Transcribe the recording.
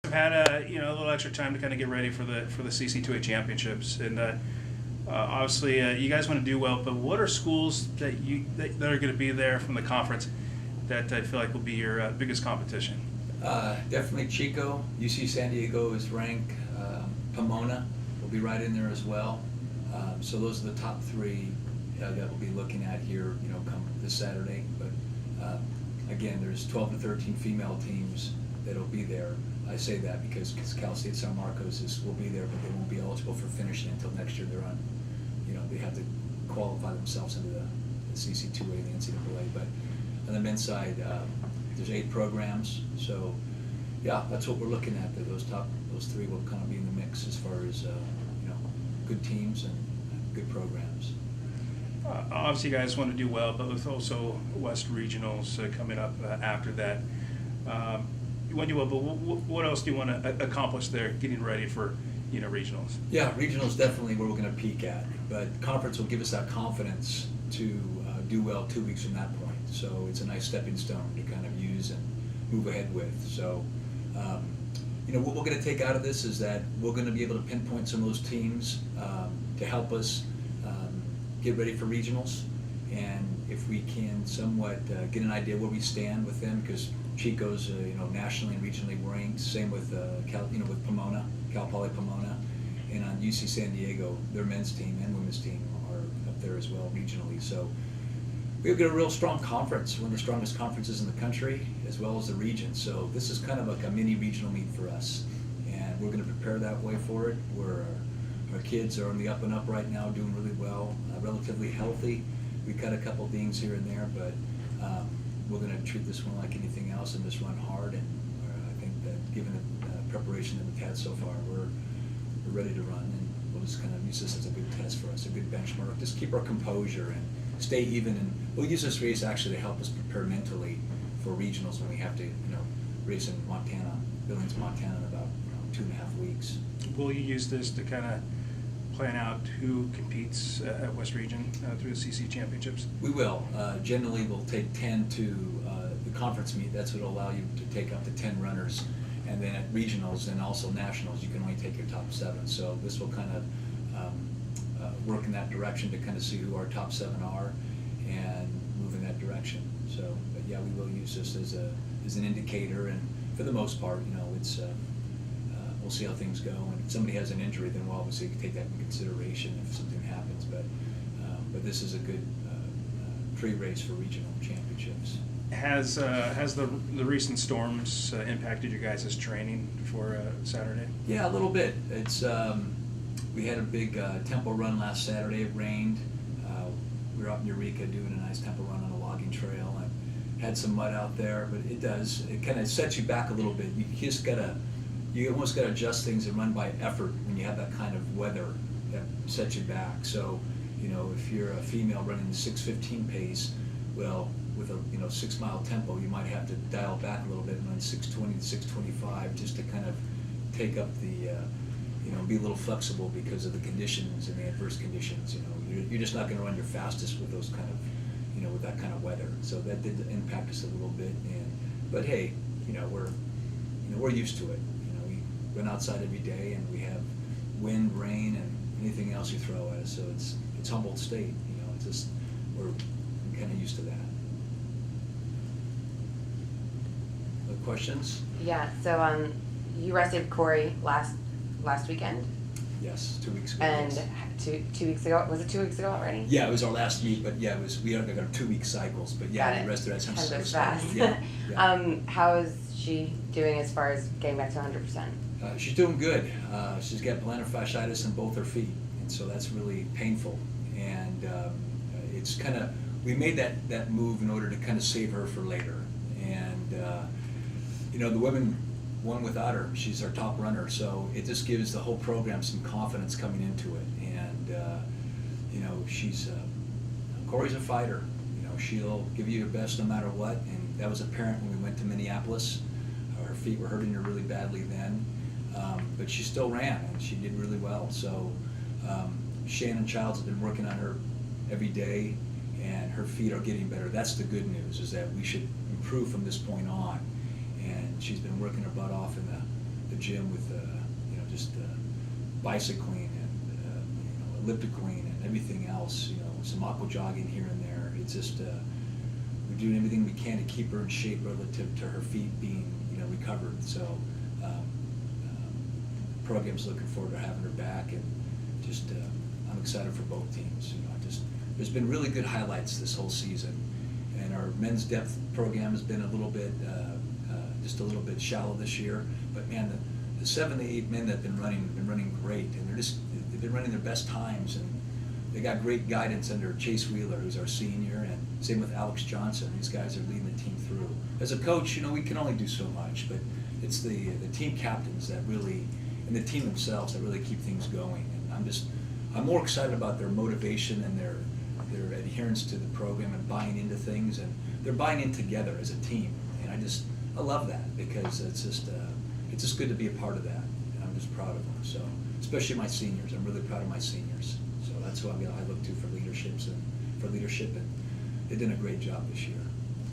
I've had a little extra time to kind of get ready for the CC2A championships, and obviously you guys want to do well. But what are schools that are going to be there from the conference that I feel like will be your biggest competition? Definitely Chico. UC San Diego is ranked. Pomona will be right in there as well. So those are the top three that we'll be looking at here, come this Saturday. But again, there's 12 to 13 female teams that'll be there. I say that because Cal State San Marcos will be there, but they won't be eligible for finishing until next year. They're on, they have to qualify themselves into the CC2A, the NCAA. But on the men's side, there's 8 programs. So yeah, that's what we're looking at. Those three will kind of be in the mix as far as good teams and good programs. Obviously, you guys want to do well, but with also West Regionals coming up after that. You want to do well, but what else do you want to accomplish there, getting ready for regionals? Yeah, regionals definitely where we're going to peak at, but conference will give us that confidence to do well 2 weeks from that point. So it's a nice stepping stone to kind of use and move ahead with. So what we're going to take out of this is that we're going to be able to pinpoint some of those teams to help us get ready for regionals, and if we can somewhat get an idea where we stand with them, because Chico's nationally and regionally ranked. Same with with Pomona, Cal Poly Pomona, and on UC San Diego, their men's team and women's team are up there as well regionally. So we've got a real strong conference, one of the strongest conferences in the country, as well as the region. So this is kind of like a mini regional meet for us, and we're going to prepare that way for it. Our kids are on the up and up right now, doing really well, relatively healthy. We cut a couple things here and there, but we're going to treat this one like anything else and just run hard. And I think that given the preparation that we've had so far, we're ready to run, and we'll just kind of use this as a good test for us, a good benchmark. Just keep our composure and stay even, and we'll use this race actually to help us prepare mentally for regionals when we have to, race in Montana, Billings, Montana, in about 2.5 weeks. Will you use this to kind of plan out who competes at West Region through the CC championships? We will. Generally, we'll take 10 to the conference meet. That's what will allow you to take up to 10 runners. And then at regionals and also nationals, you can only take your top 7. So this will kind of work in that direction to kind of see who our top 7 are and move in that direction. So, but yeah, we will use this as an indicator. And for the most part, it's we'll see how things go. And if somebody has an injury, then we'll obviously take that into consideration if something happens. But this is a good pre-race for regional championships. Has the recent storms impacted your guys' training for Saturday? Yeah, a little bit. It's we had a big tempo run last Saturday. It rained. We were out in Eureka doing a nice tempo run on a logging trail, and had some mud out there. But it kind of sets you back a little bit. You almost got to adjust things and run by effort when you have that kind of weather that sets you back. So, if you're a female running the 6:15 pace, well, with a 6 mile tempo, you might have to dial back a little bit and run 6:20 to 6:25 just to kind of take up the, be a little flexible because of the conditions and the adverse conditions. You're just not going to run your fastest with those kind of, with that kind of weather. So that did impact us a little bit. But hey, we're used to it. We run outside every day, and we have wind, rain, and anything else you throw at us. So it's Humboldt State. It's just we're kind of used to that. Other questions? Yeah. So you rested Corey last weekend. Yes, 2 weeks ago. And yes. two weeks ago, was it 2 weeks ago already? Yeah, it was our last meet, but yeah, we only got 2 week cycles. But yeah, we rested at some time goes fast. Yeah. How is she doing as far as getting back to 100%? She's doing good. She's got plantar fasciitis in both her feet, and so that's really painful. And it's kind of, we made that move in order to kind of save her for later. And the women won without her. She's our top runner, so it just gives the whole program some confidence coming into it. And she's Corey's a fighter. She'll give you her best no matter what. And that was apparent when we went to Minneapolis. Her feet were hurting her really badly then, but she still ran, and she did really well. So Shannon Childs has been working on her every day, and her feet are getting better. That's the good news, is that we should improve from this point on. And she's been working her butt off in the gym with just bicycling and ellipticaling and everything else. Some aqua jogging here and there. It's just we're doing everything we can to keep her in shape relative to her feet being recovered. So program's looking forward to having her back, and just I'm excited for both teams. There's been really good highlights this whole season, and our men's depth program has been a little bit just a little bit shallow this year. But man, the 7 to 8 men that have been running great, and they've been running their best times, and they got great guidance under Chase Wheeler, who's our senior, and same with Alex Johnson. These guys are leading the team through. As a coach, we can only do so much, but it's the team captains that really, and the team themselves, that really keep things going. And I'm more excited about their motivation and their adherence to the program and buying into things, and they're buying in together as a team. And I love that, because it's just good to be a part of that, and I'm just proud of them. So, especially my seniors, I'm really proud of my seniors. So that's who I look to for leadership, and they did a great job this year.